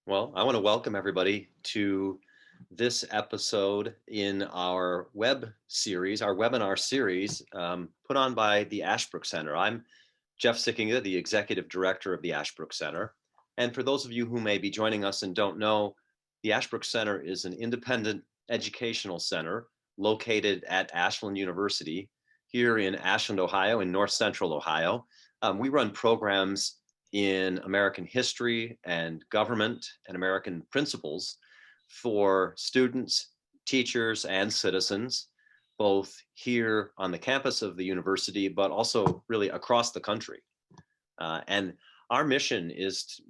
Well, I want to welcome everybody to this episode in our web series, our webinar series, put on by the Ashbrook Center. I'm Jeff Sickinga, the Executive Director of the Ashbrook Center. And for those of you who may be joining us and don't know, the Ashbrook Center is an independent educational center located at Ashland University here in Ashland, Ohio, in North Central Ohio. We run programs in American history and government and American principles for students, teachers, and citizens, both here on the campus of the university, but also really across the country. And our mission is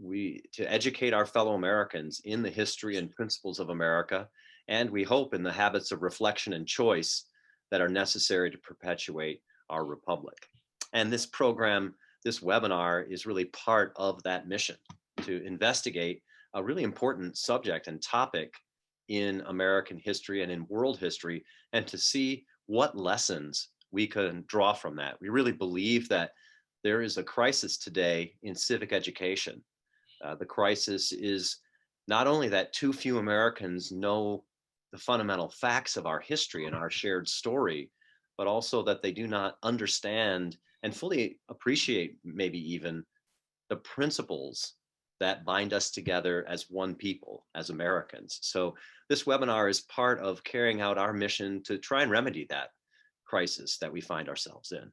to educate our fellow Americans in the history and principles of America, and we hope in the habits of reflection and choice that are necessary to perpetuate our republic. And this program, this webinar, is really part of that mission to investigate a really important subject and topic in American history and in world history, and to see what lessons we can draw from that. We really believe that there is a crisis today in civic education. The crisis is not only that too few Americans know the fundamental facts of our history and our shared story, but also that they do not understand and fully appreciate, maybe even, the principles that bind us together as one people, as Americans. So this webinar is part of carrying out our mission to try and remedy that crisis that we find ourselves in.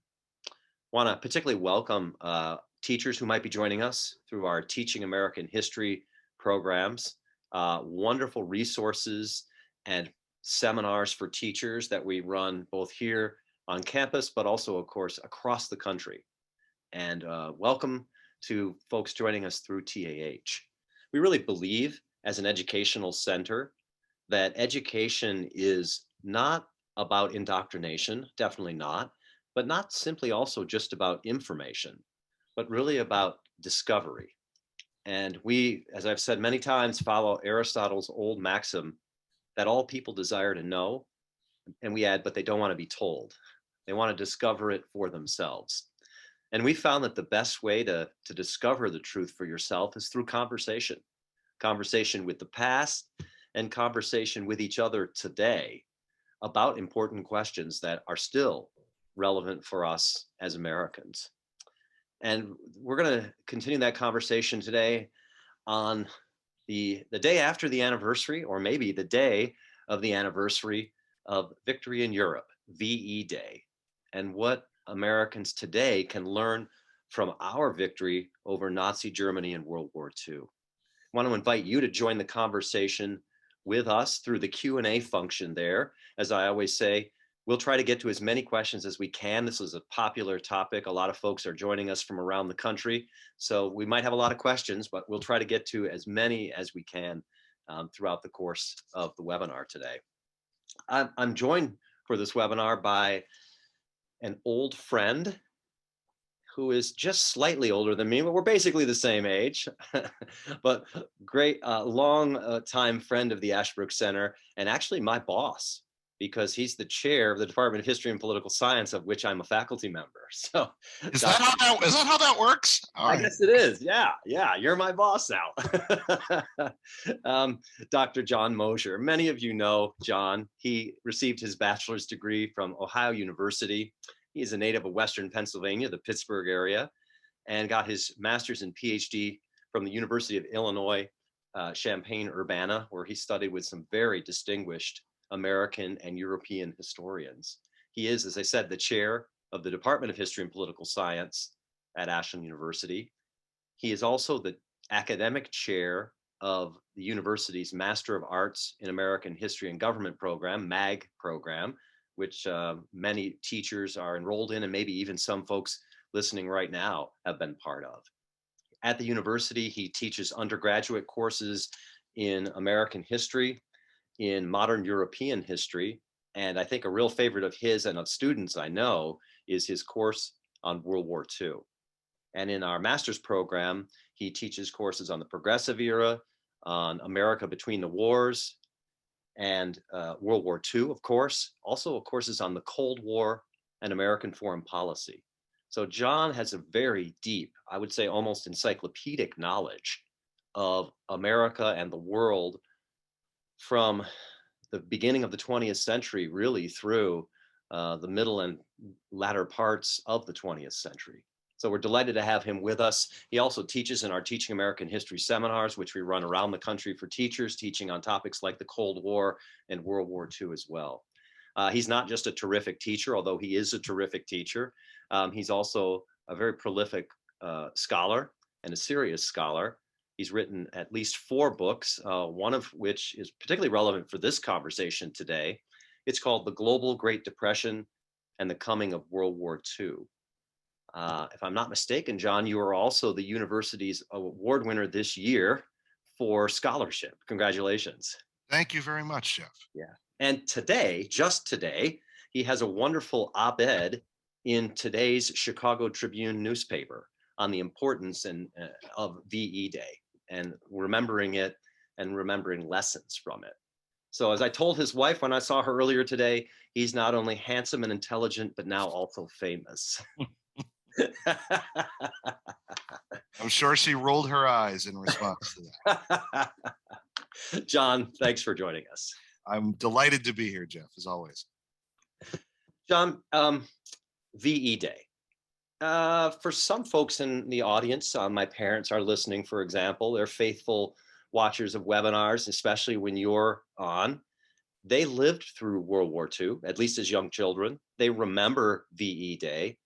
Want to particularly welcome teachers who might be joining us through our Teaching American History programs, wonderful resources and seminars for teachers that we run both here on campus, but also, of course, across the country. And welcome to folks joining us through TAH. We really believe as an educational center that education is not about indoctrination, definitely not, but not simply also just about information, but really about discovery. And we, as I've said many times, follow Aristotle's old maxim that all people desire to know, and we add, but they don't want to be told. They want to discover it for themselves. And we found that the best way to discover the truth for yourself is through conversation. Conversation with the past and conversation with each other today about important questions that are still relevant for us as Americans. And we're going to continue that conversation today on the day after the anniversary, or maybe the day of the anniversary of Victory in Europe, VE Day, and what Americans today can learn from our victory over Nazi Germany in World War II. I want to invite you to join the conversation with us through the Q&A function there. As I always say, we'll try to get to as many questions as we can. This is a popular topic. A lot of folks are joining us from around the country, so we might have a lot of questions, but we'll try to get to as many as we can throughout the course of the webinar today. I'm joined for this webinar by an old friend who is just slightly older than me, but we're basically the same age, but great, long time friend of the Ashbrook Center, and actually my boss, because he's the chair of the Department of History and Political Science, of which I'm a faculty member. So is that how that works? All right. I guess it is. Yeah, you're my boss now. Dr. John Mosher. Many of you know John. He received his bachelor's degree from Ohio University. He is a native of Western Pennsylvania, the Pittsburgh area, and got his master's and PhD from the University of Illinois, Champaign-Urbana, where he studied with some very distinguished American and European historians. He is, as I said, the chair of the Department of History and Political Science at Ashland University. He is also the academic chair of the university's Master of Arts in American History and Government program, MAG program, which many teachers are enrolled in, and maybe even some folks listening right now have been part of. At the university, he teaches undergraduate courses in American history, in modern European history, and I think a real favorite of his and of students I know is his course on World War II. And in our master's program, he teaches courses on the Progressive Era, on America between the wars, and World War II, of course. Also courses on the Cold War and American foreign policy. So John has a very deep, I would say almost encyclopedic knowledge of America and the world from the beginning of the 20th century, really through the middle and latter parts of the 20th century. So we're delighted to have him with us. He also teaches in our Teaching American History seminars, which we run around the country for teachers, teaching on topics like the Cold War and World War II as well. He's not just a terrific teacher, although he is a terrific teacher. He's also a very prolific scholar and a serious scholar. He's written at least 4 books, one of which is particularly relevant for this conversation today. It's called The Global Great Depression and the Coming of World War II. If I'm not mistaken, John, you are also the university's award winner this year for scholarship. Congratulations. Thank you very much, Jeff. Yeah. And today, just today, he has a wonderful op-ed in today's Chicago Tribune newspaper on the importance of VE Day and remembering it and remembering lessons from it. So as I told his wife when I saw her earlier today, he's not only handsome and intelligent, but now also famous. I'm sure she rolled her eyes in response to that. John, thanks for joining us. I'm delighted to be here, Jeff, as always. John, VE Day. For some folks in the audience, my parents are listening, for example, they're faithful watchers of webinars, especially when you're on. They lived through World War II, at least as young children. They remember VE Day.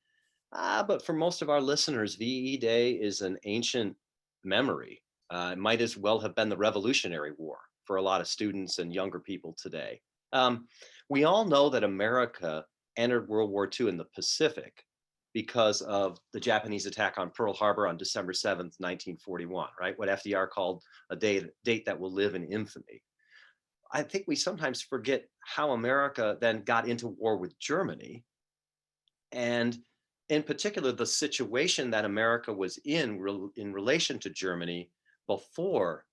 But for most of our listeners, VE Day is an ancient memory. It might as well have been the Revolutionary War for a lot of students and younger people today. We all know that America entered World War II in the Pacific because of the Japanese attack on Pearl Harbor on December 7th, 1941, right? What FDR called a date that will live in infamy. I think we sometimes forget how America then got into war with Germany, and in particular, the situation that America was in relation to Germany before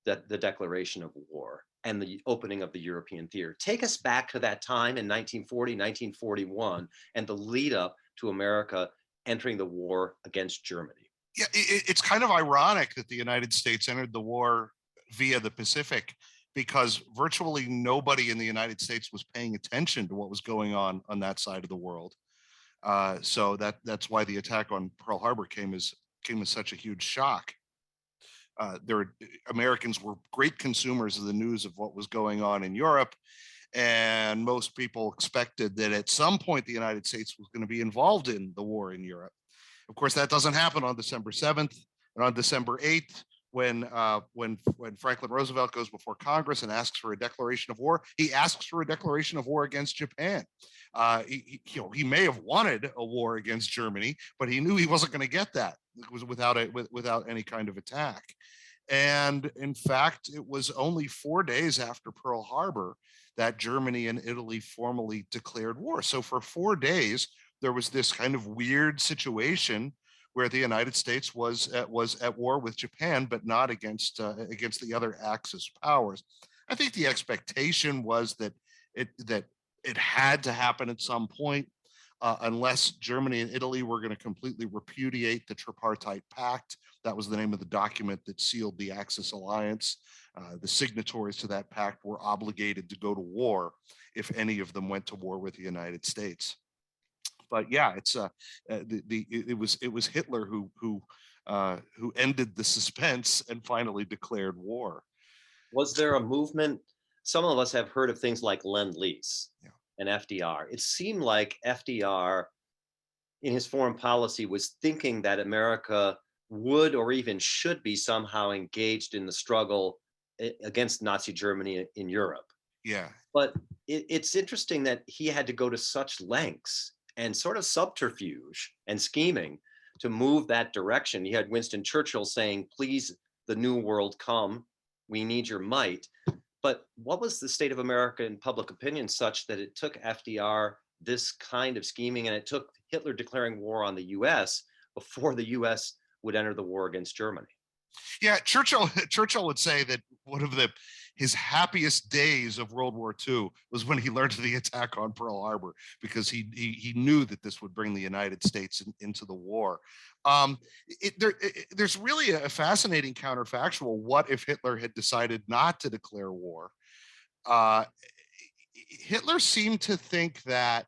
the declaration of war and the opening of the European theater. Take us back to that time in 1940, 1941, and the lead up to America entering the war against Germany. Yeah, it's kind of ironic that the United States entered the war via the Pacific, because virtually nobody in the United States was paying attention to what was going on that side of the world. So that's why the attack on Pearl Harbor came as such a huge shock. Americans were great consumers of the news of what was going on in Europe, and most people expected that at some point the United States was going to be involved in the war in Europe. Of course, that doesn't happen on December 7th, and on December 8th, when Franklin Roosevelt goes before Congress and asks for a declaration of war, he asks for a declaration of war against Japan. He may have wanted a war against Germany, but he knew he wasn't going to get that. It was without any kind of attack. And in fact, it was only 4 days after Pearl Harbor that Germany and Italy formally declared war. So for 4 days, there was this kind of weird situation where the United States was at war with Japan, but not against the other Axis powers. I think the expectation was that it had to happen at some point, unless Germany and Italy were going to completely repudiate the Tripartite Pact. That was the name of the document that sealed the Axis alliance. The signatories to that pact were obligated to go to war if any of them went to war with the United States. But yeah, it was Hitler who ended the suspense and finally declared war. Was there a movement? Some of us have heard of things like Lend-Lease and FDR. It seemed like FDR, in his foreign policy, was thinking that America would or even should be somehow engaged in the struggle against Nazi Germany in Europe. Yeah. But it's interesting that he had to go to such lengths and sort of subterfuge and scheming to move that direction. You had Winston Churchill saying, please, the new world come, we need your might. But what was the state of America in public opinion such that it took FDR this kind of scheming, and it took Hitler declaring war on the US before the US would enter the war against Germany? Yeah, Churchill would say that one of the his happiest days of World War II was when he learned of the attack on Pearl Harbor, because he knew that this would bring the United States into the war. There's really a fascinating counterfactual. What if Hitler had decided not to declare war? Hitler seemed to think that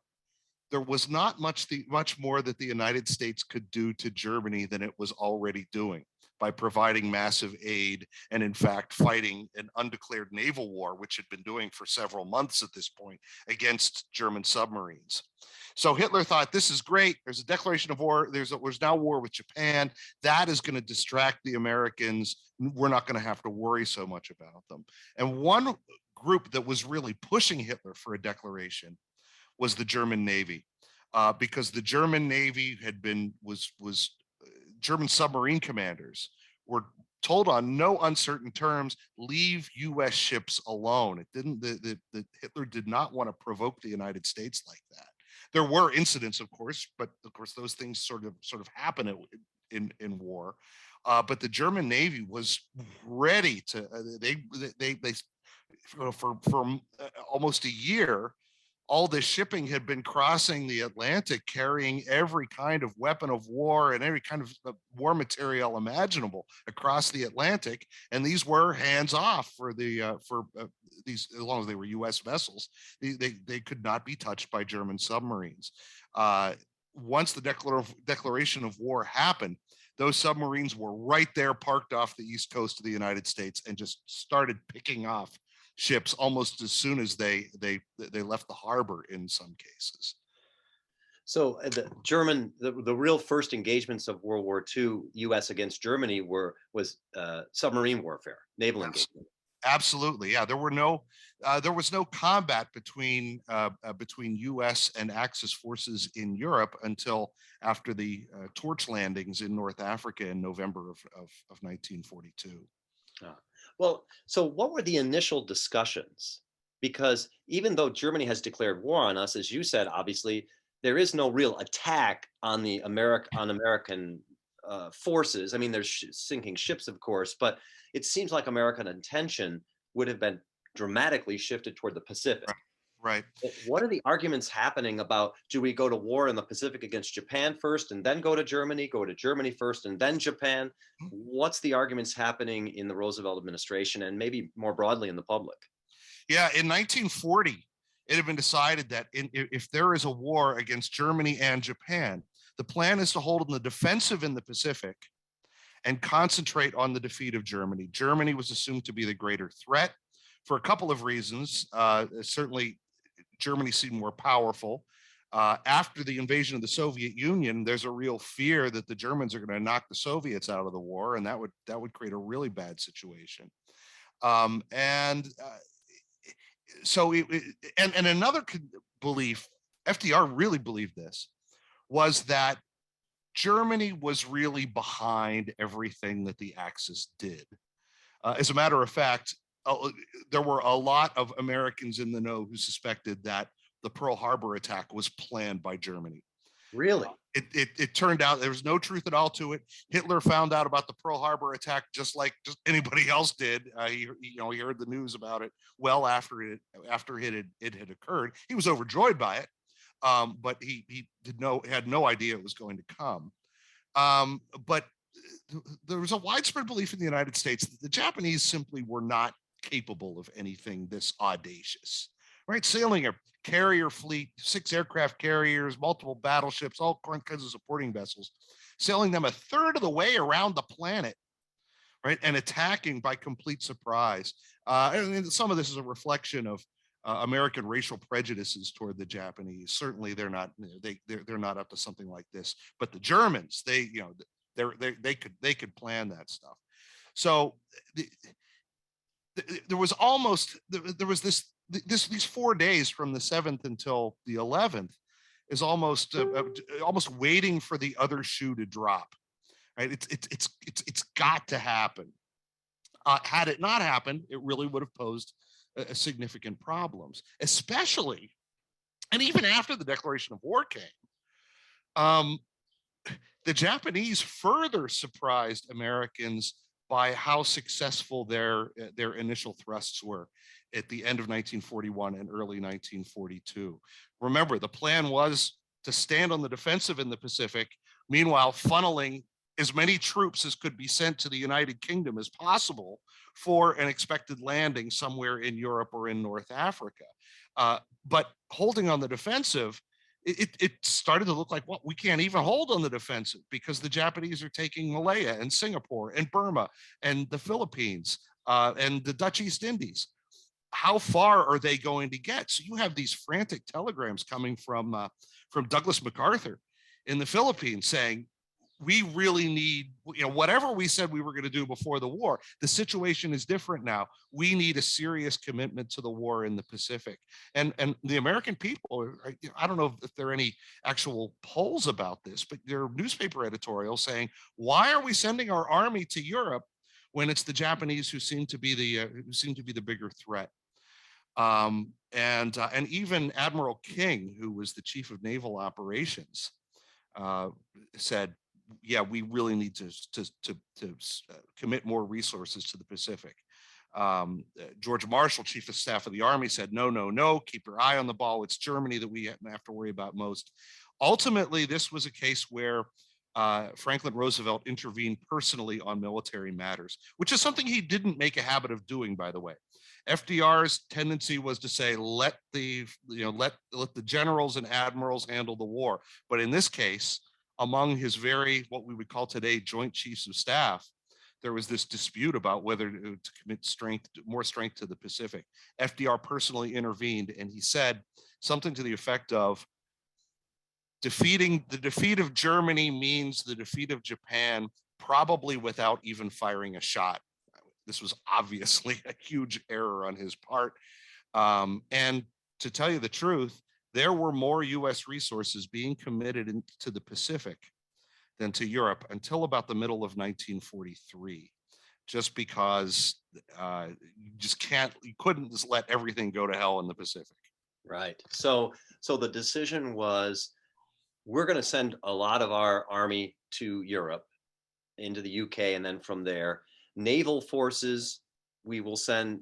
there was not much more that the United States could do to Germany than it was already doing by providing massive aid and, in fact, fighting an undeclared naval war, which had been doing for several months at this point, against German submarines. So Hitler thought, this is great. There's a declaration of war. There's now war with Japan. That is going to distract the Americans. We're not going to have to worry so much about them. And one group that was really pushing Hitler for a declaration was the German Navy, because the German Navy was German submarine commanders were told on no uncertain terms, leave U.S. ships alone. It didn't. The Hitler did not want to provoke the United States like that. There were incidents, of course, but of course those things sort of happen in war. But the German Navy was ready to. They for almost a year, all this shipping had been crossing the Atlantic, carrying every kind of weapon of war and every kind of war material imaginable across the Atlantic. And these were hands off for these, as long as they were U.S. vessels. They could not be touched by German submarines. Once the declaration of war happened, those submarines were right there, parked off the east coast of the United States, and just started picking off ships almost as soon as they left the harbor in some cases. So the real first engagements of World War II, U.S. against Germany, was submarine warfare, naval engagement. Absolutely, yeah. There was no combat between U.S. and Axis forces in Europe until after the torch landings in North Africa in November of 1942. Well, so what were the initial discussions? Because even though Germany has declared war on us, as you said, obviously there is no real attack on the American forces. I mean, there's sinking ships, of course, but it seems like American intention would have been dramatically shifted toward the Pacific. Right. What are the arguments happening about, do we go to war in the Pacific against Japan first and then go to Germany first and then Japan? What's the arguments happening in the Roosevelt administration and maybe more broadly in the public? Yeah, in 1940, it had been decided that if there is a war against Germany and Japan, the plan is to hold in the defensive in the Pacific and concentrate on the defeat of Germany. Germany was assumed to be the greater threat for a couple of reasons. Certainly, Germany seemed more powerful. After the invasion of the Soviet Union, there's a real fear that the Germans are going to knock the Soviets out of the war, and that would create a really bad situation. So another belief, FDR really believed this, was that Germany was really behind everything that the Axis did. As a matter of fact, there were a lot of Americans in the know who suspected that the Pearl Harbor attack was planned by Germany. Really? It turned out there was no truth at all to it. Hitler found out about the Pearl Harbor attack just like anybody else did. He heard the news about it well after it had occurred. He was overjoyed by it, but he had no idea it was going to come. But there was a widespread belief in the United States that the Japanese simply were not capable of anything this audacious, right? Sailing a carrier fleet, 6 aircraft carriers, multiple battleships, all kinds of supporting vessels, sailing them a third of the way around the planet, right? And attacking by complete surprise. And some of this is a reflection of American racial prejudices toward the Japanese. Certainly they're not up to something like this, but the Germans, they could plan that stuff. So there was these 4 days from the 7th until the 11th is almost waiting for the other shoe to drop, right? It's got to happen. Had it not happened, it really would have posed a significant problems, especially, and even after the declaration of war came, the Japanese further surprised Americans by how successful their initial thrusts were at the end of 1941 and early 1942. Remember, the plan was to stand on the defensive in the Pacific, meanwhile funneling as many troops as could be sent to the United Kingdom as possible for an expected landing somewhere in Europe or in North Africa. But holding on the defensive, it started to look like, well, we can't even hold on the defensive because the Japanese are taking Malaya and Singapore and Burma and the Philippines and the Dutch East Indies. How far are they going to get? So you have these frantic telegrams coming from Douglas MacArthur in the Philippines saying, we really need, whatever we said we were going to do before the war, the situation is different now. We need a serious commitment to the war in the Pacific. And the American people, I don't know if there are any actual polls about this, but there are newspaper editorials saying, why are we sending our army to Europe when it's the Japanese who seem to be the bigger threat? And even Admiral King, who was the chief of naval operations, said, yeah, we really need to commit more resources to the Pacific. George Marshall, chief of staff of the Army, said, no, keep your eye on the ball. It's Germany that we have to worry about most. Ultimately, this was a case where Franklin Roosevelt intervened personally on military matters, which is something he didn't make a habit of doing, by the way. FDR's tendency was to say, let the generals and admirals handle the war. But in this case, among his what we would call today, Joint Chiefs of Staff, there was this dispute about whether to commit more strength to the Pacific. FDR personally intervened, and he said something to the effect of, the defeat of Germany means the defeat of Japan, probably without even firing a shot. This was obviously a huge error on his part. And to tell you the truth, there were more US resources being committed to the Pacific than to Europe until about the middle of 1943, just because you couldn't just let everything go to hell in the Pacific. Right. So the decision was, we're going to send a lot of our army to Europe, into the UK, and then from there, naval forces we will send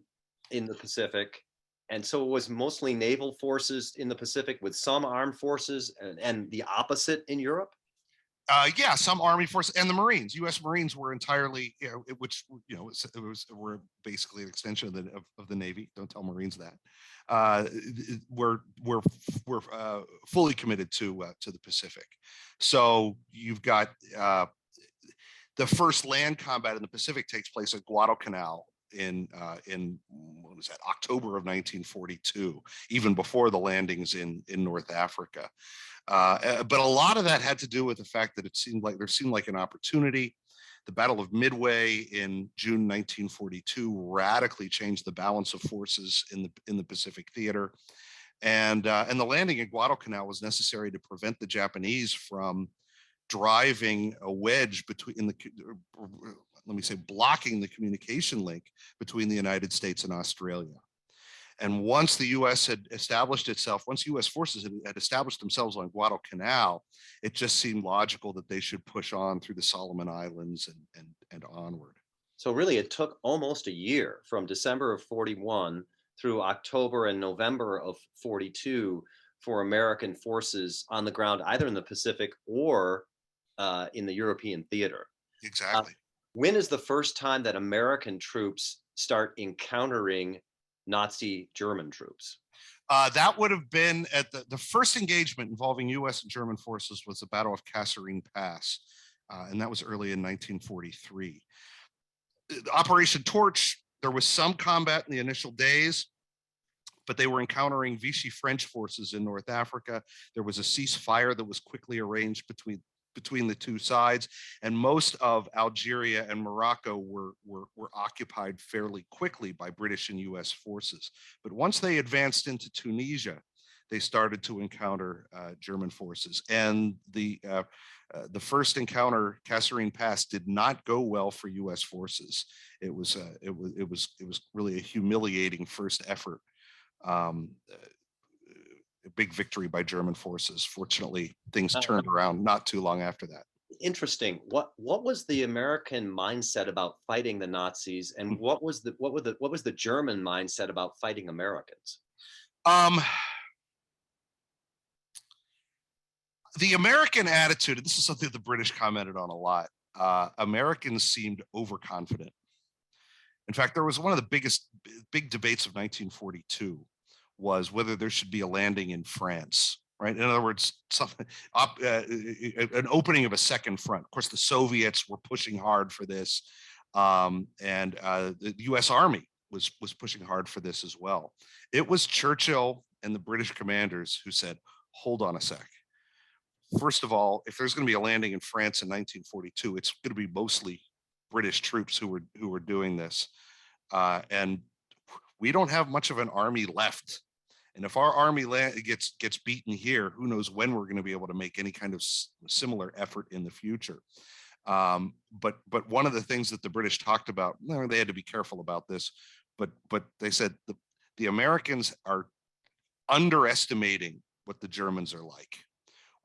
in the Pacific. And so it was mostly naval forces in the Pacific with some armed forces, and the opposite in Europe. Yeah, some Army forces and the Marines. U.S. Marines were entirely, were basically an extension of the Navy. Don't tell Marines that. We're fully committed to the Pacific. So you've got the first land combat in the Pacific takes place at Guadalcanal in what was that, October of 1942, even before the landings in North Africa. But a lot of that had to do with the fact that there seemed like an opportunity. The Battle of Midway in June 1942 radically changed the balance of forces in the Pacific theater, and the landing at Guadalcanal was necessary to prevent the Japanese from driving a wedge blocking the communication link between the United States and Australia. And once the U.S. had established itself, once U.S. forces had established themselves on Guadalcanal, it just seemed logical that they should push on through the Solomon Islands and onward. So really, it took almost a year, from December of 41 through October and November of 42, for American forces on the ground, either in the Pacific or in the European theater. Exactly. When is the first time that American troops start encountering Nazi German troops? That would have been at the first engagement involving U.S. and German forces was the Battle of Kasserine Pass, and that was early in 1943. Operation Torch, there was some combat in the initial days, but they were encountering Vichy French forces in North Africa. There was a ceasefire that was quickly arranged between the two sides, and most of Algeria and Morocco were occupied fairly quickly by British and US forces. But once they advanced into Tunisia, they started to encounter German forces. And the first encounter, Kasserine Pass, did not go well for US forces. It was really a humiliating first effort. A big victory by German forces. Fortunately, things turned around not too long after that. Interesting. What was the American mindset about fighting the Nazis, and what was the German mindset about fighting Americans? Um, the American attitude, and this is something the British commented on a lot. Americans seemed overconfident. In fact, there was one of the big debates of 1942 was whether there should be a landing in France, right? In other words, an opening of a second front. Of course, the Soviets were pushing hard for this, and the U.S. Army was pushing hard for this as well. It was Churchill and the British commanders who said, "Hold on a sec. First of all, if there's going to be a landing in France in 1942, it's going to be mostly British troops who were doing this, and we don't have much of an army left. And if our army gets beaten here, who knows when we're going to be able to make any kind of similar effort in the future." But one of the things that the British talked about, they had to be careful about this, but they said the Americans are underestimating what the Germans are like.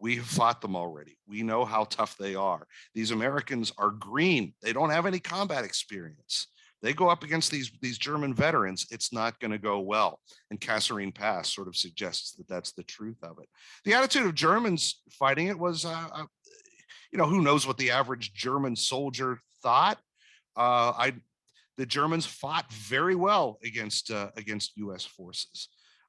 We have fought them already. We know how tough they are. These Americans are green. They don't have any combat experience. They go up against these German veterans, it's not going to go well. And Kasserine Pass sort of suggests that that's the truth of it. The attitude of Germans fighting it was, who knows what the average German soldier thought. The Germans fought very well against U.S. forces.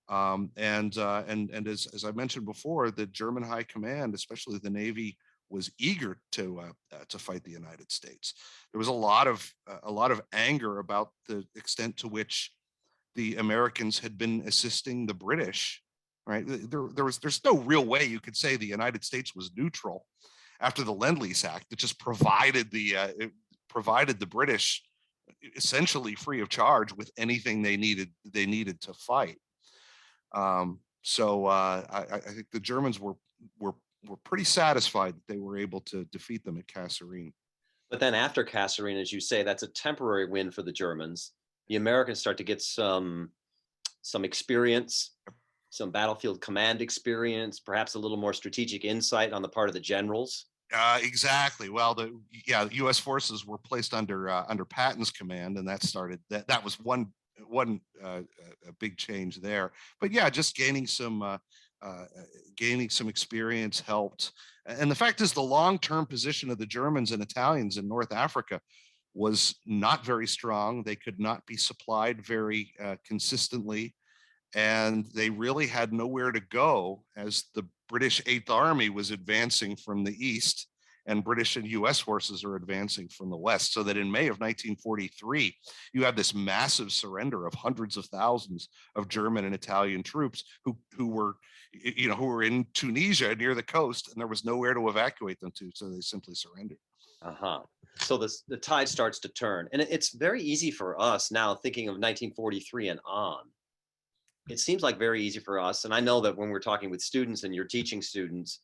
And as I mentioned before, the German High Command, especially the Navy, was eager to fight the United States. There was a lot of anger about the extent to which the Americans had been assisting the British. Right? There's no real way you could say the United States was neutral after the Lend-Lease Act that just provided the British essentially free of charge with anything they needed to fight. So I think the Germans were pretty satisfied that they were able to defeat them at Kasserine. But then after Kasserine, as you say, that's a temporary win for the Germans. The Americans start to get some experience, some battlefield command experience, perhaps a little more strategic insight on the part of the generals. Exactly. Well, the U.S. forces were placed under Patton's command, and that was one a big change there. But yeah, just gaining some experience helped. And the fact is, the long-term position of the Germans and Italians in North Africa was not very strong. They could not be supplied very consistently, and they really had nowhere to go as the British Eighth Army was advancing from the east, and British and U.S. forces are advancing from the west. So that in May of 1943, you have this massive surrender of hundreds of thousands of German and Italian troops who were in Tunisia near the coast, and there was nowhere to evacuate them to, so they simply surrendered. So the tide starts to turn, and it's very easy for us now, thinking of 1943 and on. It seems like very easy for us, and I know that when we're talking with students and you're teaching students,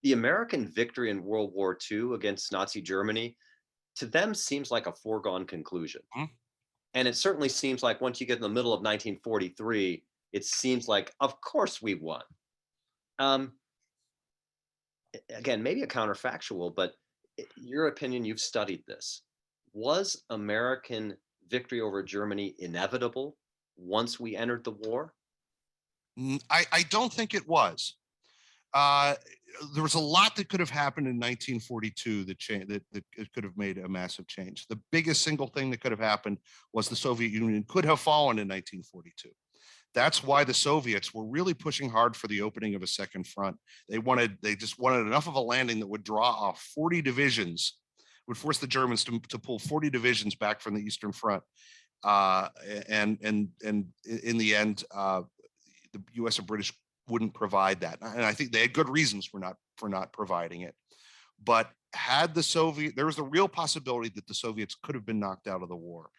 the American victory in World War II against Nazi Germany, to them seems like a foregone conclusion. Mm-hmm. And it certainly seems like once you get in the middle of 1943, it seems like, of course we won. Again, maybe a counterfactual, but your opinion, you've studied this. Was American victory over Germany inevitable once we entered the war? I don't think it was. There was a lot that could have happened in 1942 that it could have made a massive change. The biggest single thing that could have happened was the Soviet Union could have fallen in 1942. That's why the Soviets were really pushing hard for the opening of a second front. They just wanted enough of a landing that would draw off 40 divisions, would force the Germans to pull 40 divisions back from the Eastern Front. And in the end, the U.S. and British wouldn't provide that, and I think they had good reasons for not providing it. But there was a real possibility that the Soviets could have been knocked out of the war.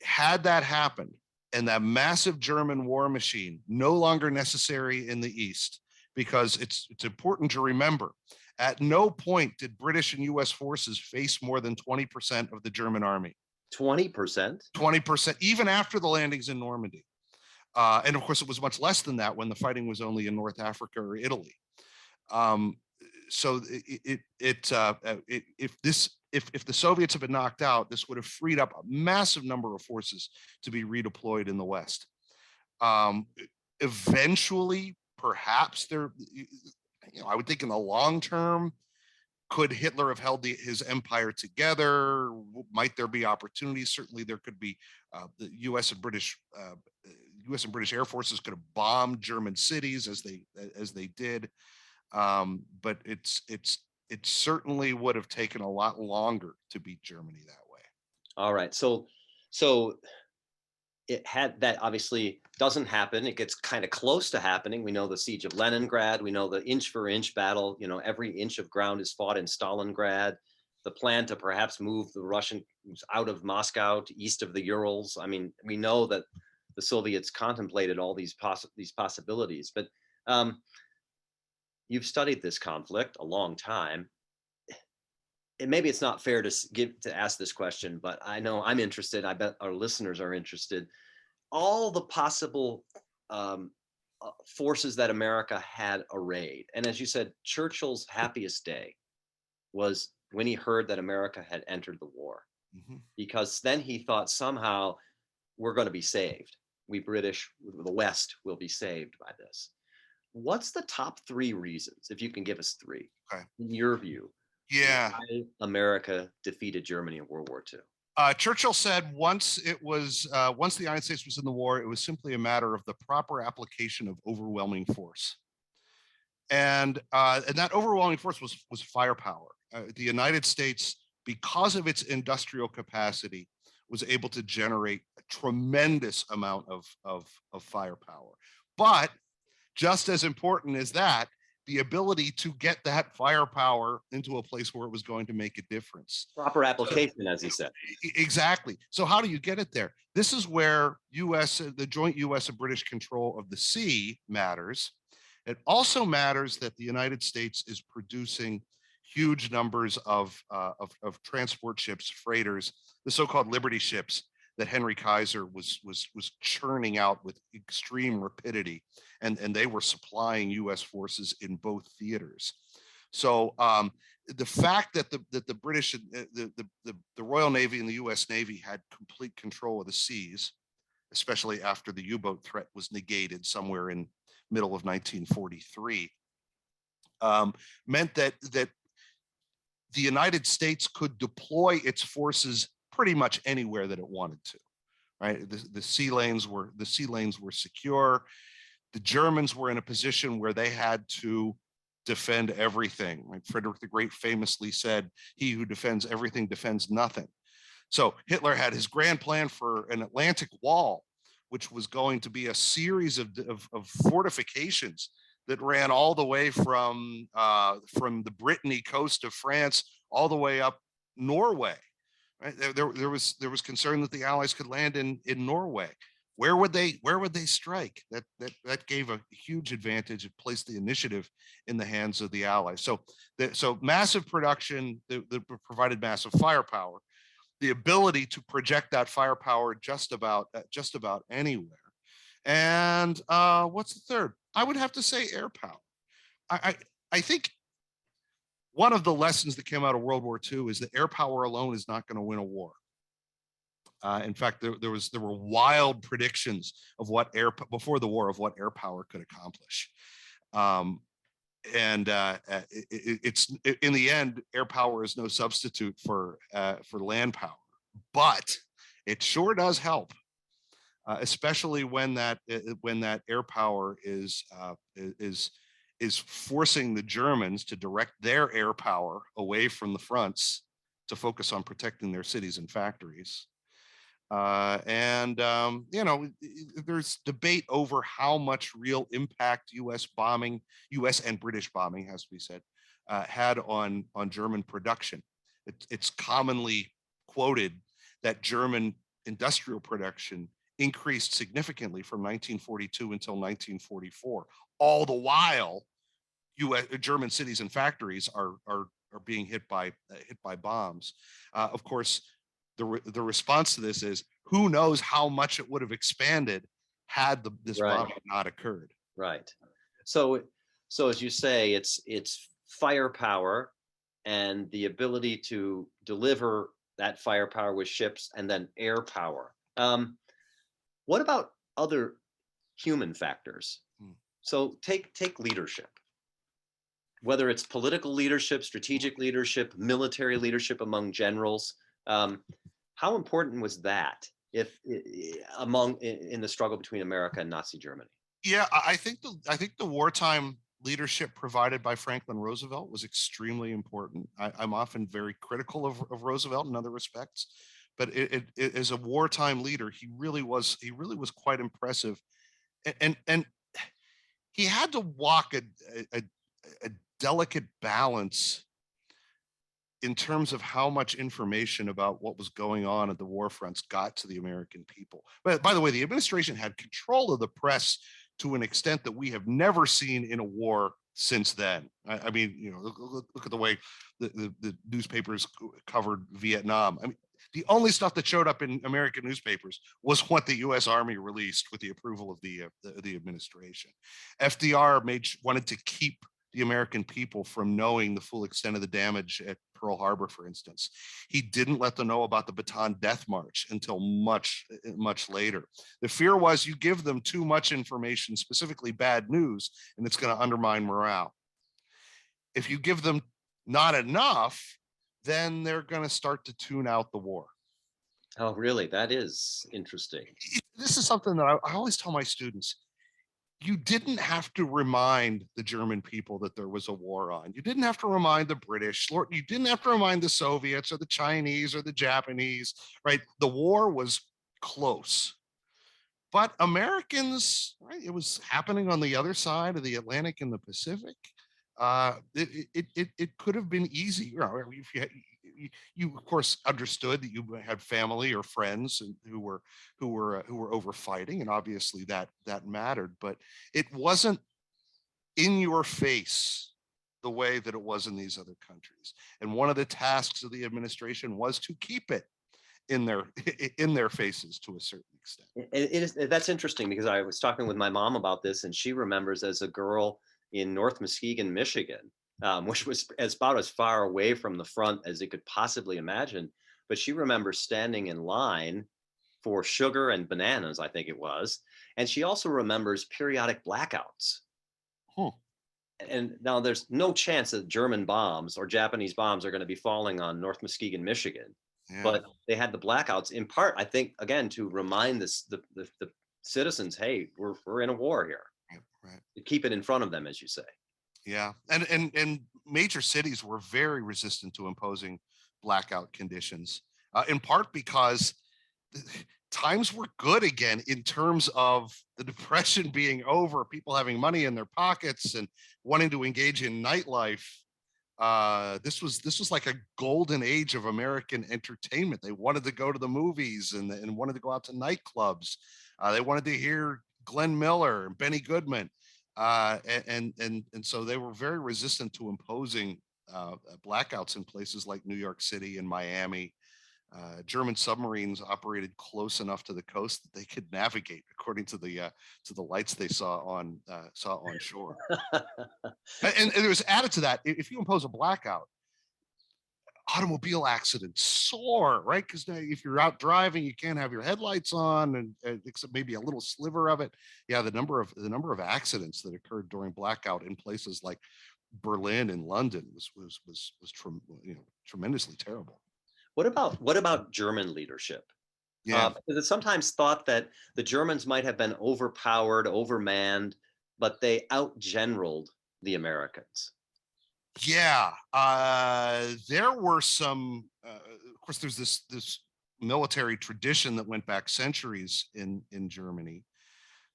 Had that happened, and that massive German war machine no longer necessary in the East, because it's important to remember, at no point did British and U.S. forces face more than 20% of the German army. 20%? 20%, even after the landings in Normandy. And of course, it was much less than that when the fighting was only in North Africa or Italy. so if the Soviets have been knocked out, this would have freed up a massive number of forces to be redeployed in the West. Eventually, perhaps I would think in the long term, could Hitler have held his empire together? Might there be opportunities? Certainly, there could be. The U.S. and British Air Forces could have bombed German cities as they did, but it certainly would have taken a lot longer to beat Germany that way. All right, so it had that obviously doesn't happen. It gets kind of close to happening. We know the siege of Leningrad. We know the inch for inch battle. Every inch of ground is fought in Stalingrad. The plan to perhaps move the Russians out of Moscow to east of the Urals. I mean, we know that the Soviets contemplated all these possibilities. But you've studied this conflict a long time. And maybe it's not fair to ask this question, but I know I'm interested. I bet our listeners are interested. All the possible forces that America had arrayed. And as you said, Churchill's happiest day was when he heard that America had entered the war, because then he thought somehow we're going to be saved. We British, the West, will be saved by this. What's the top 3 reasons, if you can give us 3, in your view, why America defeated Germany in World War II? Churchill said once the United States was in the war, it was simply a matter of the proper application of overwhelming force, and that overwhelming force was firepower. The United States, because of its industrial capacity, was able to generate a tremendous amount of firepower. But just as important as that, the ability to get that firepower into a place where it was going to make a difference. Proper application, as he said. Exactly. So how do you get it there? This is where the joint U.S. and British control of the sea matters. It also matters that the United States is producing huge numbers of transport ships, freighters, the so-called Liberty ships that Henry Kaiser was churning out with extreme rapidity, and they were supplying U.S. forces in both theaters. So the fact that the British, the Royal Navy and the U.S. Navy had complete control of the seas, especially after the U-boat threat was negated somewhere in middle of 1943, meant that the United States could deploy its forces pretty much anywhere that it wanted to. Right, the sea lanes were secure. The Germans were in a position where they had to defend everything. Right? Frederick the Great famously said, "He who defends everything defends nothing." So Hitler had his grand plan for an Atlantic wall, which was going to be a series of fortifications that ran all the way from the Brittany coast of France all the way up Norway. Right? There was concern that the Allies could land in Norway. Where would they strike? That gave a huge advantage. It placed the initiative in the hands of the Allies. So massive production that provided massive firepower, the ability to project that firepower just about anywhere. And what's the third? I would have to say air power. I think one of the lessons that came out of World War II is that air power alone is not going to win a war. In fact, there were wild predictions of before the war of what air power could accomplish. It's in the end, air power is no substitute for land power, but it sure does help, especially when that air power is forcing the Germans to direct their air power away from the fronts to focus on protecting their cities and factories. There's debate over how much real impact U.S. and British bombing, has to be said, had on German production. It's commonly quoted that German industrial production increased significantly from 1942 until 1944. All the while, German cities and factories are being hit by bombs. Of course, the response to this is, who knows how much it would have expanded had this bombing not occurred. Right. So as you say, it's firepower and the ability to deliver that firepower with ships and then air power. What about other human factors? So take leadership, whether it's political leadership, strategic leadership, military leadership among generals. How important was that if in the struggle between America and Nazi Germany? Yeah, I think the wartime leadership provided by Franklin Roosevelt was extremely important. I'm often very critical of Roosevelt in other respects, but as a wartime leader, he really was quite impressive, and he had to walk a delicate balance in terms of how much information about what was going on at the war fronts got to the American people. But by the way, the administration had control of the press to an extent that we have never seen in a war since then. I mean, you know, look at the way the newspapers covered Vietnam. I mean, the only stuff that showed up in American newspapers was what the U.S. Army released with the approval of the administration. FDR wanted to keep the American people from knowing the full extent of the damage at Pearl Harbor, for instance. He didn't let them know about the Bataan Death March until much later. The fear was you give them too much information, specifically bad news, and it's going to undermine morale. If you give them not enough, then they're going to start to tune out the war. Oh, really? That is interesting. This is something that I always tell my students. You didn't have to remind the German people that there was a war on. You didn't have to remind the British. You didn't have to remind the Soviets or the Chinese or the Japanese, right? The war was close. But Americans, right, it was happening on the other side of the Atlantic and the Pacific. It could have been easy. You know, if you of course understood that you had family or friends who were over fighting, and obviously that mattered, but it wasn't in your face the way that it was in these other countries. And one of the tasks of the administration was to keep it in their faces to a certain extent. That's interesting, because I was talking with my mom about this, and she remembers as a girl in North Muskegon, Michigan, which was about as far away from the front as it could possibly imagine. But she remembers standing in line for sugar and bananas, I think it was. And she also remembers periodic blackouts. And now there's no chance that German bombs or Japanese bombs are going to be falling on North Muskegon, Michigan. Yeah. But they had the blackouts in part, I think, again, to remind the citizens, hey, we're in a war here. Right. To keep it in front of them, as you say. Yeah, and major cities were very resistant to imposing blackout conditions, in part because times were good again in terms of the Depression being over, people having money in their pockets and wanting to engage in nightlife. This was like a golden age of American entertainment. They wanted to go to the movies and wanted to go out to nightclubs. They wanted to hear Glenn Miller and Benny Goodman. And so they were very resistant to imposing blackouts in places like New York City and Miami. German submarines operated close enough to the coast that they could navigate according to the lights they saw on shore. and it was added to that, if you impose a blackout, automobile accidents soar, right? Because if you're out driving, you can't have your headlights on, and except maybe a little sliver of it. Yeah, the number of accidents that occurred during blackout in places like Berlin and London was tremendously terrible. What about German leadership? Yeah, because it's sometimes thought that the Germans might have been overpowered, overmanned, but they outgeneraled the Americans. Yeah, there were some. Of course, there's this military tradition that went back centuries in Germany,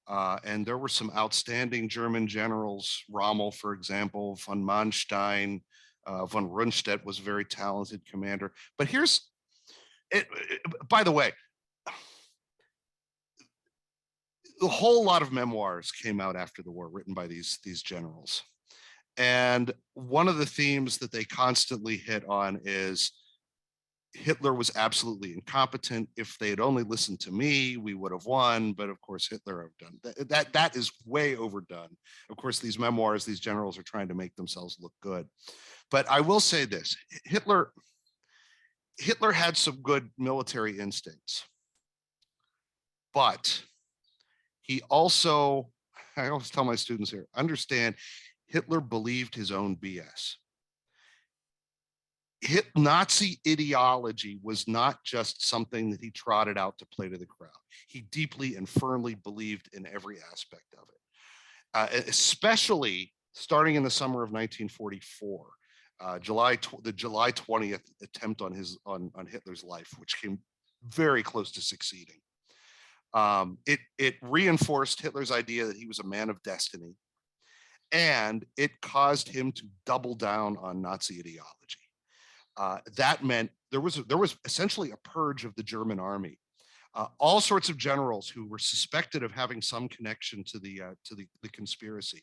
and there were some outstanding German generals. Rommel, for example, von Manstein, von Rundstedt was a very talented commander. But here's it. By the way, a whole lot of memoirs came out after the war, written by these generals. And one of the themes that they constantly hit on is Hitler was absolutely incompetent. If they had only listened to me, we would have won. But of course, Hitler have done that is way overdone. Of course, these memoirs, these generals are trying to make themselves look good. But I will say this: Hitler had some good military instincts, but he also, I always tell my students here, understand Hitler believed his own BS. Nazi ideology was not just something that he trotted out to play to the crowd. He deeply and firmly believed in every aspect of it, especially starting in the summer of 1944, the July 20th attempt on Hitler's life, which came very close to succeeding. It reinforced Hitler's idea that he was a man of destiny, and it caused him to double down on Nazi ideology. That meant there was essentially a purge of the German army. All sorts of generals who were suspected of having some connection to the conspiracy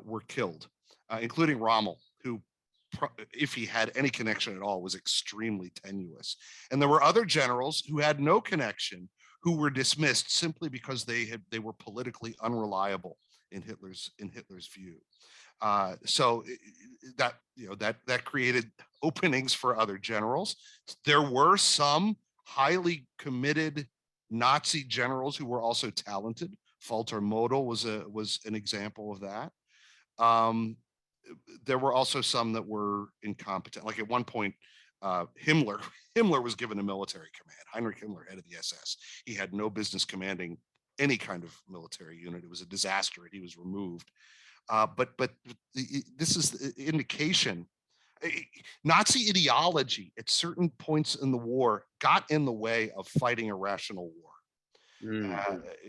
were killed, including Rommel, who, if he had any connection at all, was extremely tenuous. And there were other generals who had no connection, who were dismissed simply because they were politically unreliable in Hitler's view. So that created openings for other generals. There were some highly committed Nazi generals who were also talented. Walter Model was an example of that. There were also some that were incompetent. Like at one point, Himmler was given a military command. Heinrich Himmler, head of the SS. He had no business commanding any kind of military unit. It was a disaster, and he was removed. But this is the indication. Nazi ideology at certain points in the war got in the way of fighting a rational war.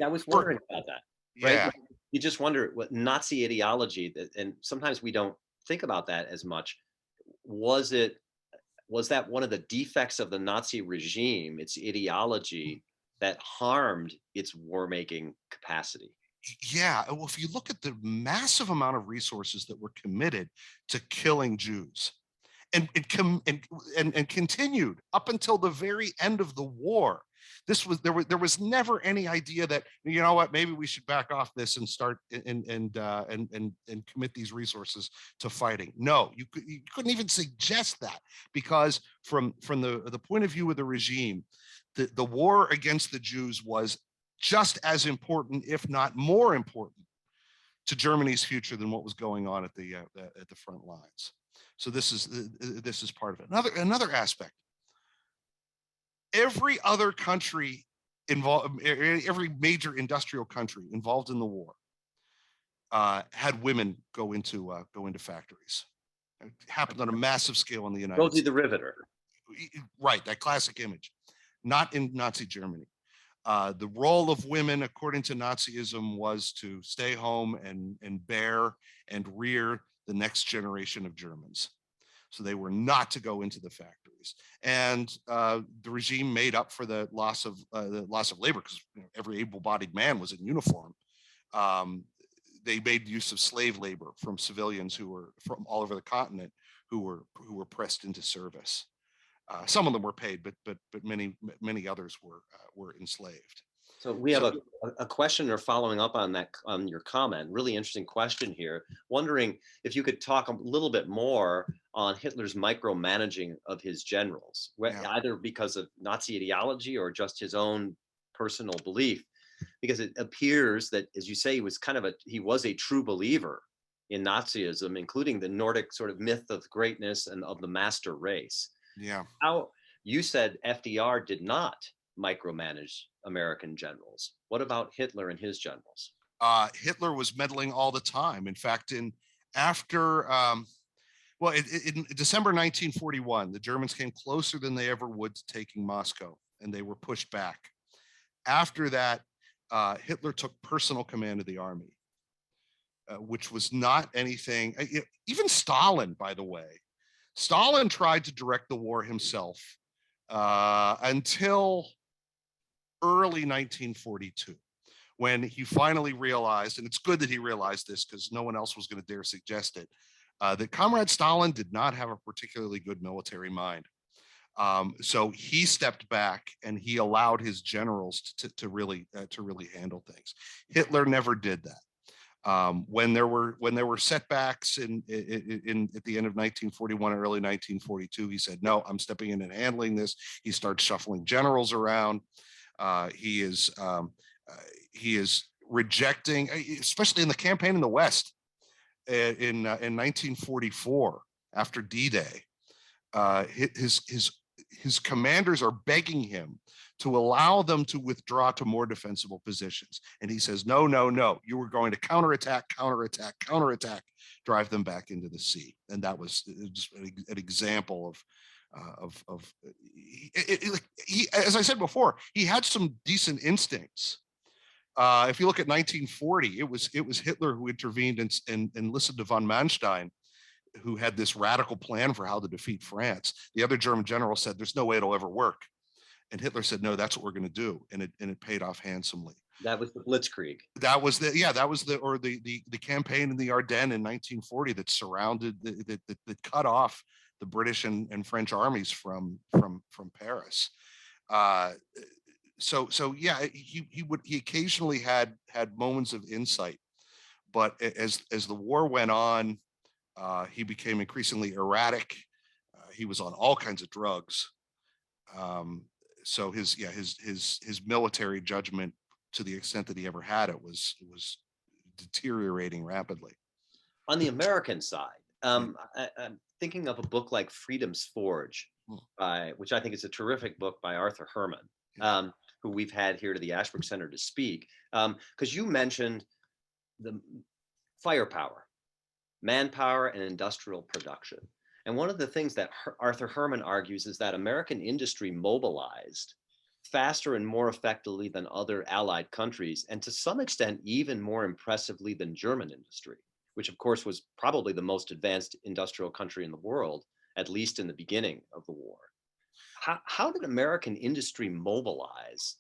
I was wondering about that. Right? Yeah. Like, you just wonder what Nazi ideology, and sometimes we don't think about that as much. Was that one of the defects of the Nazi regime, its ideology, that harmed its war-making capacity? Yeah, well, if you look at the massive amount of resources that were committed to killing Jews, and continued up until the very end of the war, there was never any idea that, you know what, maybe we should back off this and start and commit these resources to fighting. No, you couldn't even suggest that, because from the point of view of the regime, the war against the Jews was just as important, if not more important, to Germany's future than what was going on at the front lines. So this is part of it. Another aspect. Every other country involved, every major industrial country involved in the war, had women go into factories. It happened on a massive scale in the United States. Rosie the Riveter. Right, that classic image. Not in Nazi Germany. The role of women, according to Nazism, was to stay home and bear and rear the next generation of Germans. So they were not to go into the factories. And the regime made up for the loss of labor, because every able-bodied man was in uniform. They made use of slave labor from civilians who were from all over the continent, who were pressed into service. Some of them were paid, but many others were enslaved. So we have a questioner following up on that, on your comment. Really interesting question here. Wondering if you could talk a little bit more on Hitler's micromanaging of his generals, either because of Nazi ideology or just his own personal belief. Because it appears that, as you say, he was a true believer in Nazism, including the Nordic sort of myth of greatness and of the master race. Yeah. How you said FDR did not micromanage American generals. What about Hitler and his generals? Hitler was meddling all the time. In fact, in December 1941, the Germans came closer than they ever would to taking Moscow, and they were pushed back. After that, Hitler took personal command of the army, which was not anything. Even Stalin, by the way, Stalin tried to direct the war himself until early 1942, when he finally realized, and it's good that he realized this because no one else was going to dare suggest it, that Comrade Stalin did not have a particularly good military mind. So he stepped back and he allowed his generals to really handle things. Hitler never did that. When there were setbacks in at the end of 1941 and early 1942, he said, "No, I'm stepping in and handling this." He starts shuffling generals around. He is rejecting, especially in the campaign in the West in 1944 after D-Day. His commanders are begging him to allow them to withdraw to more defensible positions. And he says, no, no, no, you were going to counterattack, drive them back into the sea. And that was just an example he, as I said before, he had some decent instincts. If you look at 1940, it was Hitler who intervened and listened to von Manstein, who had this radical plan for how to defeat France. The other German general said, "There's no way it'll ever work." And Hitler said, "No, that's what we're going to do." And it paid off handsomely. That was the Blitzkrieg. That was the campaign in the Ardennes in 1940 that surrounded, that cut off the British and French armies from Paris. So yeah, he occasionally had moments of insight, but as the war went on, he became increasingly erratic. He was on all kinds of drugs. So his military judgment, to the extent that he ever had it, was deteriorating rapidly. On the American side, I'm thinking of a book like Freedom's Forge, which I think is a terrific book by Arthur Herman, who we've had here to the Ashbrook Center to speak, because you mentioned the firepower, manpower, and industrial production. And one of the things that Arthur Herman argues is that American industry mobilized faster and more effectively than other allied countries, and to some extent even more impressively than German industry, which of course was probably the most advanced industrial country in the world, at least in the beginning of the war. How did American industry mobilize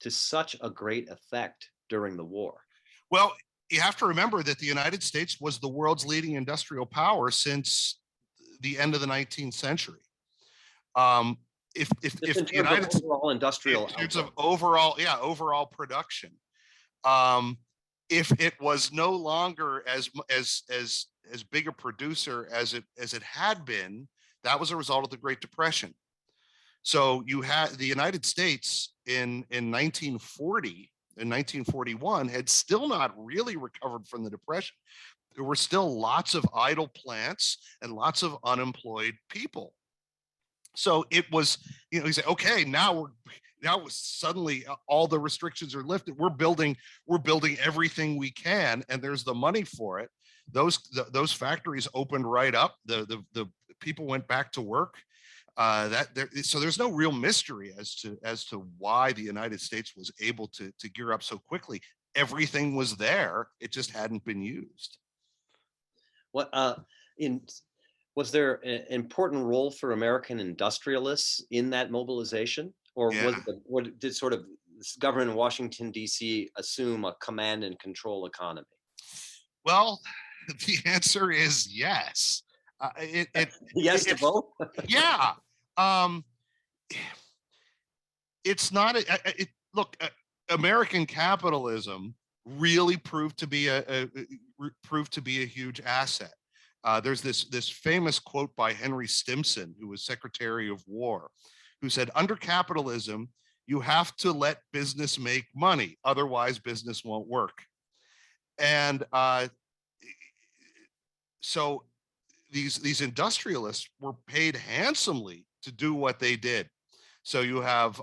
to such a great effect during the war? Well, you have to remember that the United States was the world's leading industrial power since the end of the 19th century. If the United States overall industrial in terms of overall production, if it was no longer as big a producer as it had been, that was a result of the Great Depression. So you had the United States in 1940 and 1941 had still not really recovered from the Depression. There were still lots of idle plants and lots of unemployed people. So it was, you say, okay, now suddenly all the restrictions are lifted. We're building everything we can, and there's the money for it. Those factories opened right up. The people went back to work. So there's no real mystery as to why the United States was able to gear up so quickly. Everything was there; it just hadn't been used. Was there an important role for American industrialists in that mobilization, or did sort of government in Washington, D.C. assume a command and control economy? Well, the answer is yes. Yes to both. Yeah. It's not. Look, American capitalism really proved to be a huge asset. There's this famous quote by Henry Stimson, who was Secretary of War, who said, "Under capitalism, you have to let business make money, otherwise business won't work." And so these industrialists were paid handsomely to do what they did. So you have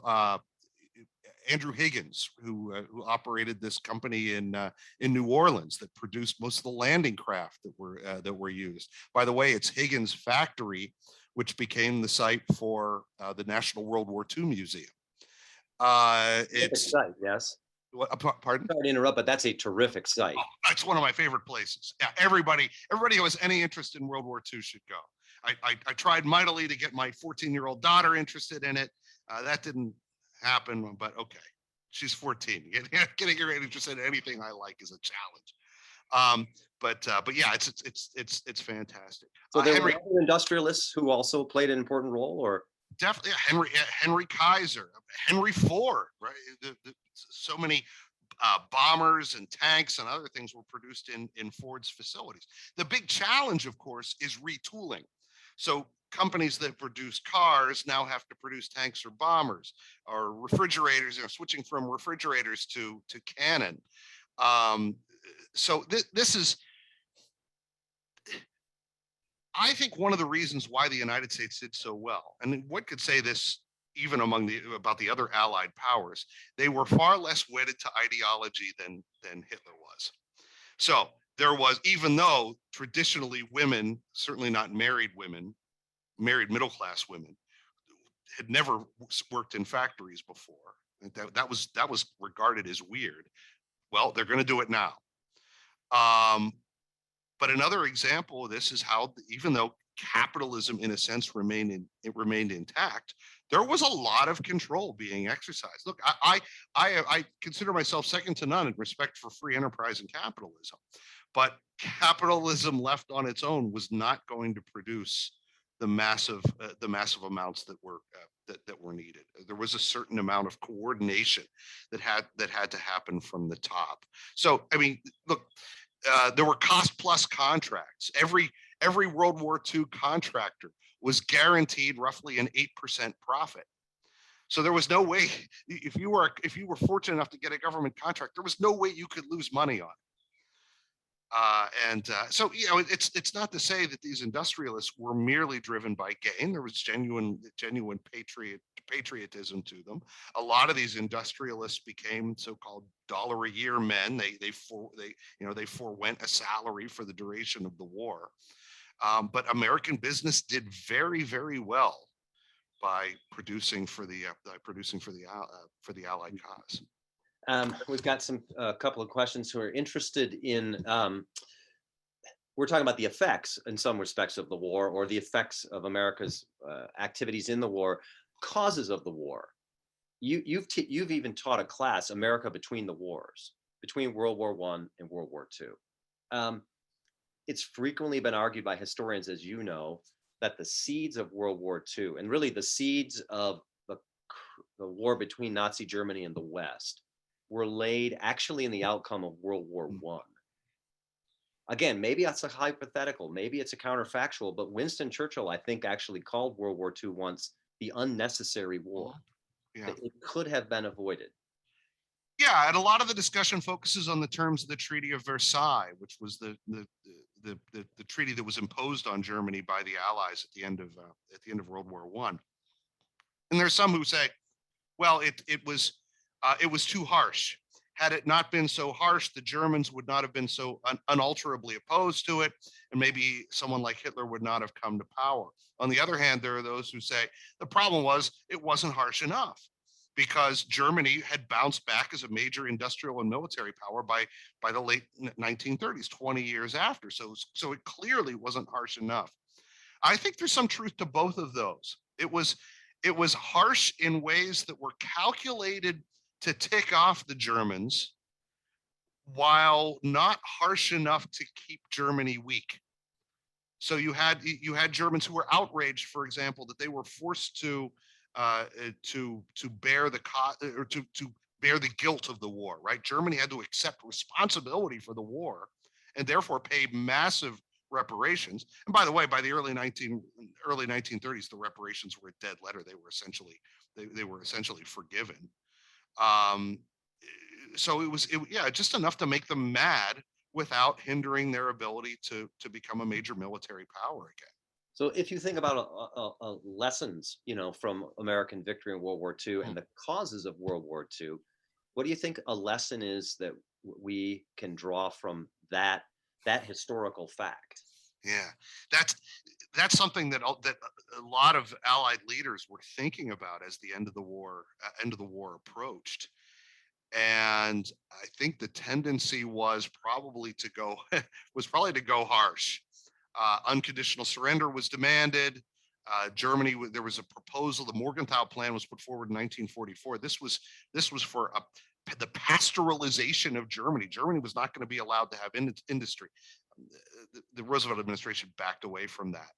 Andrew Higgins, who operated this company in New Orleans that produced most of the landing craft that were used. By the way, it's Higgins' factory which became the site for the National World War II Museum. It's site, yes. Pardon? Sorry to interrupt, but that's a terrific site. Oh, that's one of my favorite places. Yeah, everybody who has any interest in World War II should go. I tried mightily to get my 14-year-old daughter interested in it. That didn't happen, but okay. She's 14. Getting her interested in anything I like is a challenge. But yeah, it's fantastic. So there were other industrialists who also played an important role, or? definitely Henry Kaiser, Henry Ford, right? So many bombers and tanks and other things were produced in Ford's facilities. The big challenge, of course, is retooling. So companies that produce cars now have to produce tanks or bombers, or refrigerators, switching from refrigerators to cannon. So this is, I think, one of the reasons why the United States did so well. And one could say this even about the other Allied powers. They were far less wedded to ideology than Hitler was. So there was, even though traditionally women, certainly not married women, married middle class women, had never worked in factories before. That was regarded as weird. Well, they're going to do it now. But another example of this is how, even though capitalism, in a sense, remained intact, there was a lot of control being exercised. Look, I consider myself second to none in respect for free enterprise and capitalism, but capitalism left on its own was not going to produce the massive amounts that were needed. There was a certain amount of coordination that had to happen from the top. So, I mean, look, there were cost plus contracts. Every World War II contractor was guaranteed roughly an 8% profit. So there was no way, if you were fortunate enough to get a government contract, there was no way you could lose money on it. So, it's not to say that these industrialists were merely driven by gain. There was genuine patriotism to them. A lot of these industrialists became so-called dollar-a-year men. They forewent a salary for the duration of the war. But American business did very, very well by producing for the Allied cause. We've got a couple of questions who are interested in, we're talking about the effects in some respects of the war, or the effects of America's activities in the war, causes of the war. You've even taught a class, America Between the Wars, between World War I and World War II. It's frequently been argued by historians, as you know, that the seeds of World War II, and really the seeds of the war between Nazi Germany and the West, were laid actually in the outcome of World War I. Again, maybe that's a hypothetical, maybe it's a counterfactual, but Winston Churchill, I think, actually called World War II once the unnecessary war. Yeah. It could have been avoided. Yeah, and a lot of the discussion focuses on the terms of the Treaty of Versailles, which was the treaty that was imposed on Germany by the Allies at the end of World War I. And there's some who say, well, it was too harsh. Had it not been so harsh, the Germans would not have been so unalterably opposed to it, and maybe someone like Hitler would not have come to power. On the other hand, there are those who say the problem was it wasn't harsh enough, because Germany had bounced back as a major industrial and military power by the late 1930s, 20 years after. So it clearly wasn't harsh enough. I think there's some truth to both of those. It was harsh in ways that were calculated to tick off the Germans, while not harsh enough to keep Germany weak. So you had Germans who were outraged, for example, that they were forced to bear the cost, or to bear the guilt of the war. Right? Germany had to accept responsibility for the war, and therefore pay massive reparations. And by the way, by the early 1930s, the reparations were a dead letter. They were essentially forgiven. So it was just enough to make them mad without hindering their ability to become a major military power again. So if you think about lessons, from American victory in World War II and the causes of World War II, what do you think a lesson is that we can draw from that historical fact? Yeah, that's something that a lot of Allied leaders were thinking about as the end of the war approached. And I think the tendency was probably to go harsh. Unconditional surrender was demanded. Germany, there was a proposal. The Morgenthau Plan was put forward in 1944. This was for the pastoralization of Germany. Germany was not going to be allowed to have industry. The Roosevelt administration backed away from that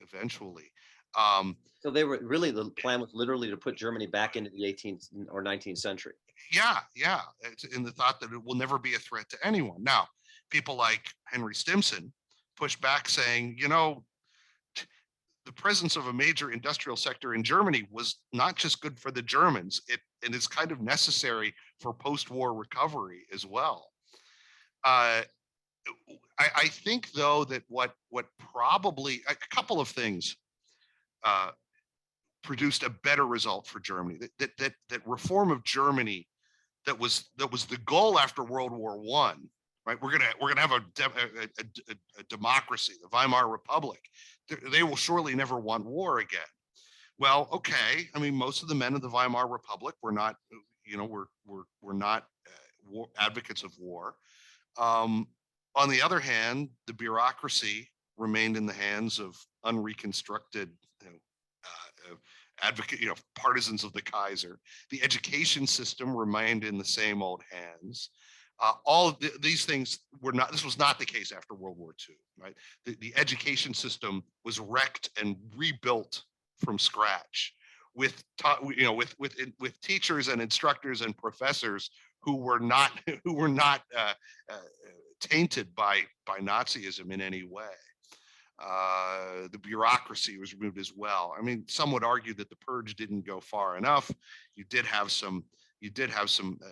eventually. So they were really, the plan was literally to put Germany back into the 18th or 19th century. Yeah, yeah. It's in the thought that it will never be a threat to anyone. Now, people like Henry Stimson push back saying, the presence of a major industrial sector in Germany was not just good for the Germans, it is kind of necessary for post-war recovery as well. Uh, I think though that what probably a couple of things uh, produced a better result for Germany. That reform of Germany that was the goal after World War One. Right, we're gonna have a democracy, the Weimar Republic. They will surely never want war again. Well, okay. I mean, most of the men of the Weimar Republic were not, we're not advocates of war. Um, on the other hand, the bureaucracy remained in the hands of unreconstructed, advocate, partisans of the Kaiser. The education system remained in the same old hands. All of these things were not. This was not the case after World War II. Right, the education system was wrecked and rebuilt from scratch with teachers and instructors and professors who were not tainted by Nazism in any way. The bureaucracy was removed as well. I mean, some would argue that the purge didn't go far enough. You did have some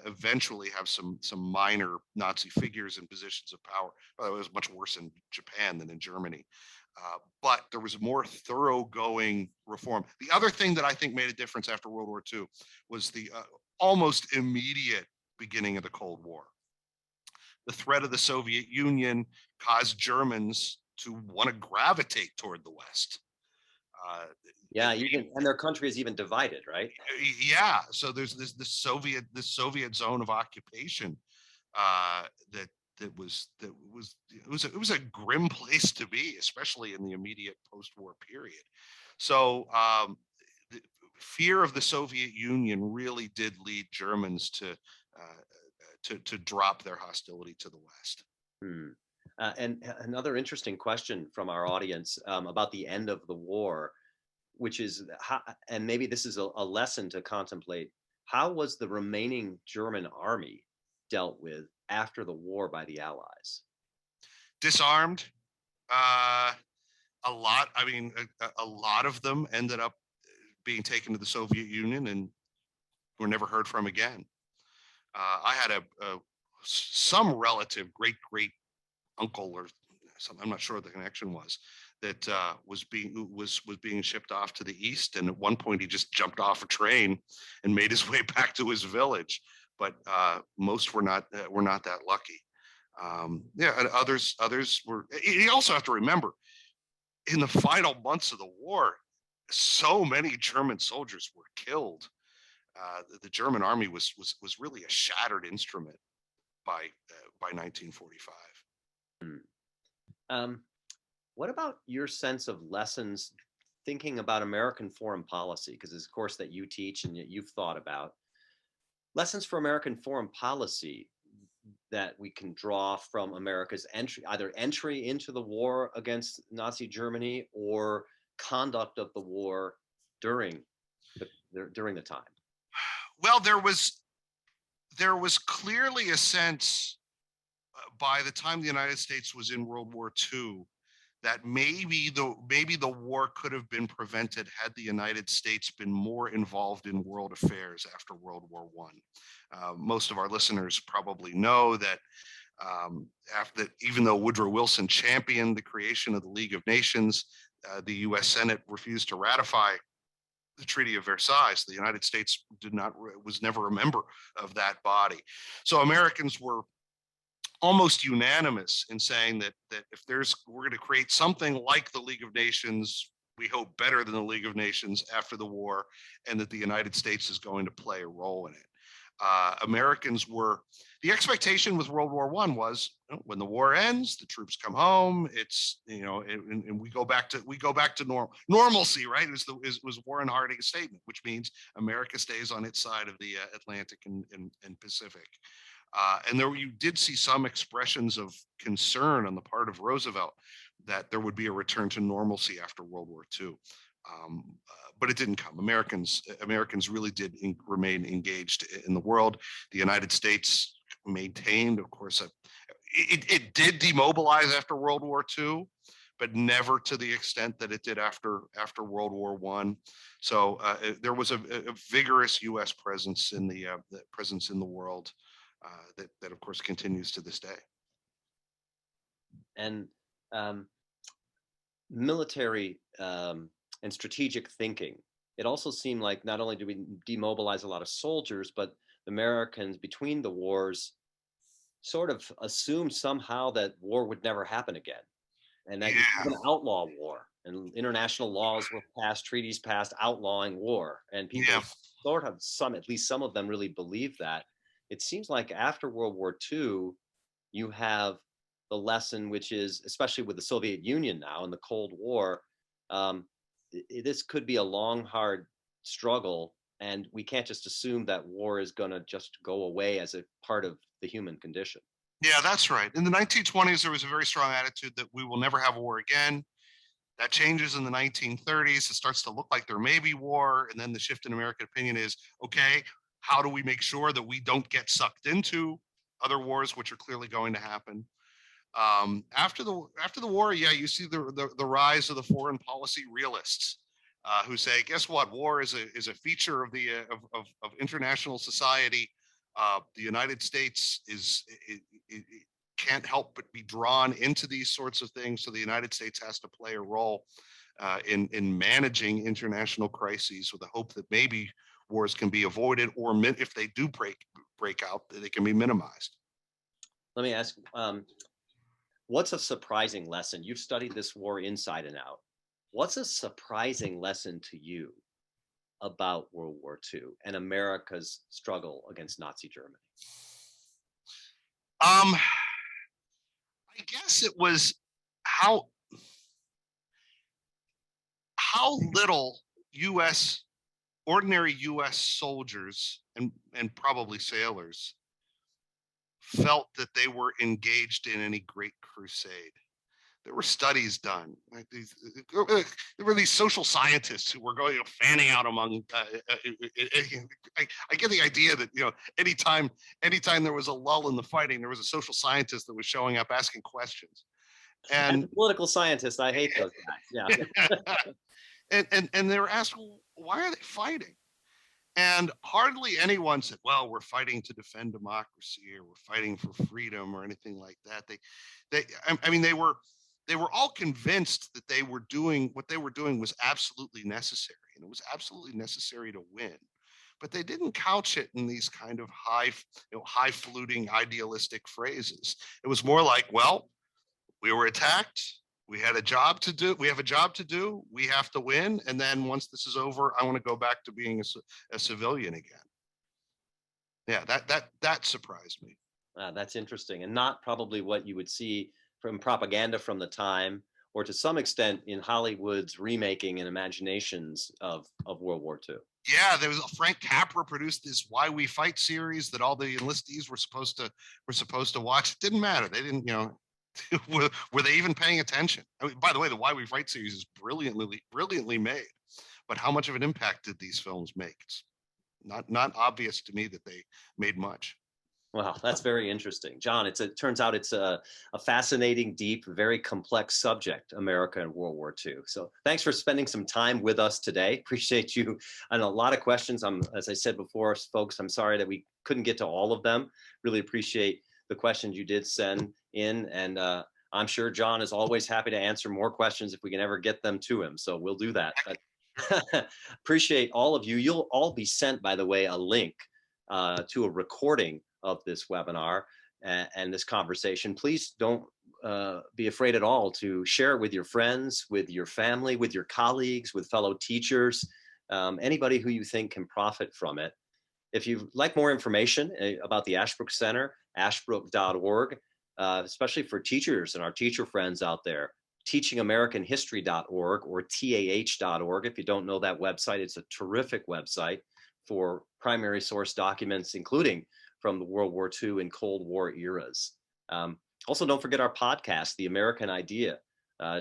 eventually have some minor Nazi figures in positions of power. Well, it was much worse in Japan than in Germany. But there was more thoroughgoing reform. The other thing that I think made a difference after World War II was the almost immediate beginning of the Cold War. The threat of the Soviet Union caused Germans to want to gravitate toward the West. Yeah, and their country is even divided, right? Yeah, so there's this Soviet zone of occupation that it was a grim place to be, especially in the immediate post-war period. So the fear of the Soviet Union really did lead Germans to drop their hostility to the West. And another interesting question from our audience about the end of the war, which is how, and maybe this is a lesson to contemplate, how was the remaining German army dealt with after the war by the Allies? Disarmed. A lot. I mean, a lot of them ended up being taken to the Soviet Union and were never heard from again. I had some relative, great uncle or something, I'm not sure what the connection was, that was being shipped off to the east, and at one point he just jumped off a train and made his way back to his village. But most were not that lucky. Yeah, and others were. You also have to remember, in the final months of the war, so many German soldiers were killed. The German army was really a shattered instrument by 1945. What about your sense of lessons thinking about American foreign policy? Because it's a course that you teach and that you've thought about. Lessons for American foreign policy that we can draw from America's entry into the war against Nazi Germany or conduct of the war during the time. Well, there was clearly a sense by the time the United States was in World War II that maybe the war could have been prevented had the United States been more involved in world affairs after World War I. Most of our listeners probably know that even though Woodrow Wilson championed the creation of the League of Nations, the U.S. Senate refused to ratify the Treaty of Versailles. The United States was never a member of that body. So Americans were almost unanimous in saying that if we're going to create something like the League of Nations, we hope better than the League of Nations after the war, and that the United States is going to play a role in it. The expectation with World War I was, when the war ends, the troops come home. It's and we go back to normalcy, right? It was Warren Harding's statement, which means America stays on its side of the Atlantic and Pacific. And you did see some expressions of concern on the part of Roosevelt that there would be a return to normalcy after World War II. But it didn't come. Americans really did remain engaged in the world. The United States maintained, of course, it did demobilize after World War II, but never to the extent that it did after World War I. So there was a vigorous U.S. presence in the world that of course continues to this day. And military and strategic thinking. It also seemed like not only did we demobilize a lot of soldiers, but the Americans between the wars sort of assumed somehow that war would never happen again, and that you could outlaw war, and international laws were passed, treaties passed outlawing war, and people sort of at least some of them really believed that. It seems like after World War II, you have the lesson, which is, especially with the Soviet Union now in the Cold War, this could be a long, hard struggle, and we can't just assume that war is going to just go away as a part of the human condition. Yeah, that's right. In the 1920s, there was a very strong attitude that we will never have a war again. That changes in the 1930s. It starts to look like there may be war, and then the shift in American opinion is, okay, how do we make sure that we don't get sucked into other wars, which are clearly going to happen? After the war, yeah, you see the rise of the foreign policy realists who say, guess what? War is a feature of the of international society. The United States can't help but be drawn into these sorts of things. So the United States has to play a role in managing international crises with the hope that maybe wars can be avoided, or if they do break out, they can be minimized. Let me ask, what's a surprising lesson? You've studied this war inside and out. What's a surprising lesson to you about World War II and America's struggle against Nazi Germany? I guess it was how little ordinary U.S. soldiers and probably sailors felt that they were engaged in any great crusade. There were studies done. Like there were these social scientists who were going fanning out among. I get the idea that anytime there was a lull in the fighting, there was a social scientist that was showing up asking questions. And political scientists, I hate those guys. Yeah. and they were asked, why are they fighting? And hardly anyone said, well, we're fighting to defend democracy, or we're fighting for freedom, or anything like that. They were all convinced that what they were doing was absolutely necessary, and it was absolutely necessary to win. But they didn't couch it in these kind of highfalutin idealistic phrases. It was more like, well, we were attacked. We had a job to do. We have a job to do. We have to win. And then once this is over, I want to go back to being a civilian again. Yeah, that surprised me. That's interesting, and not probably what you would see from propaganda from the time, or to some extent in Hollywood's remaking and imaginations of World War II. Yeah, there was Frank Capra produced this "Why We Fight" series that all the enlistees were supposed to watch. It didn't matter. They didn't, were they even paying attention? I mean, by the way, the "Why We Fight" series is brilliantly made, but how much of an impact did these films make? It's not obvious to me that they made much. Wow, that's very interesting. John, it turns out it's a fascinating, deep, very complex subject, America and World War II. So thanks for spending some time with us today. Appreciate you. And a lot of questions. As I said before, folks, I'm sorry that we couldn't get to all of them. Really appreciate the questions you did send in. And I'm sure John is always happy to answer more questions if we can ever get them to him. So we'll do that. But appreciate all of you. You'll all be sent, by the way, a link to a recording of this webinar and this conversation. Please don't be afraid at all to share it with your friends, with your family, with your colleagues, with fellow teachers, anybody who you think can profit from it. If you'd like more information about the Ashbrook Center, ashbrook.org, especially for teachers and our teacher friends out there, teachingamericanhistory.org or TAH.org. If you don't know that website, it's a terrific website for primary source documents, including from the World War II and Cold War eras. Also, don't forget our podcast, The American Idea.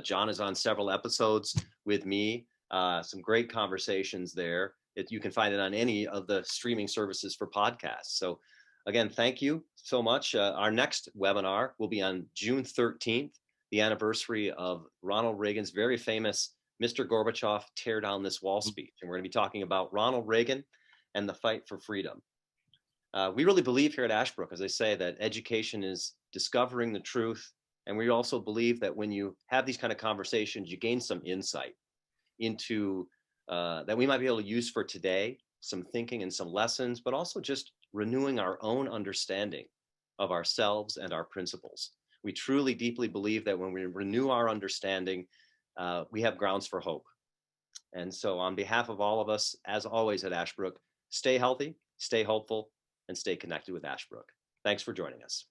John is on several episodes with me. Some great conversations there. You can find it on any of the streaming services for podcasts. So again, thank you so much. Our next webinar will be on June 13th, the anniversary of Ronald Reagan's very famous Mr. Gorbachev, Tear Down This Wall speech. And we're going to be talking about Ronald Reagan and the fight for freedom. We really believe here at Ashbrook, as I say, that education is discovering the truth. And we also believe that when you have these kind of conversations, you gain some insight into that we might be able to use for today, some thinking and some lessons, but also just renewing our own understanding of ourselves and our principles. We truly deeply believe that when we renew our understanding, we have grounds for hope. And so on behalf of all of us, as always at Ashbrook, stay healthy, stay hopeful, and stay connected with Ashbrook. Thanks for joining us.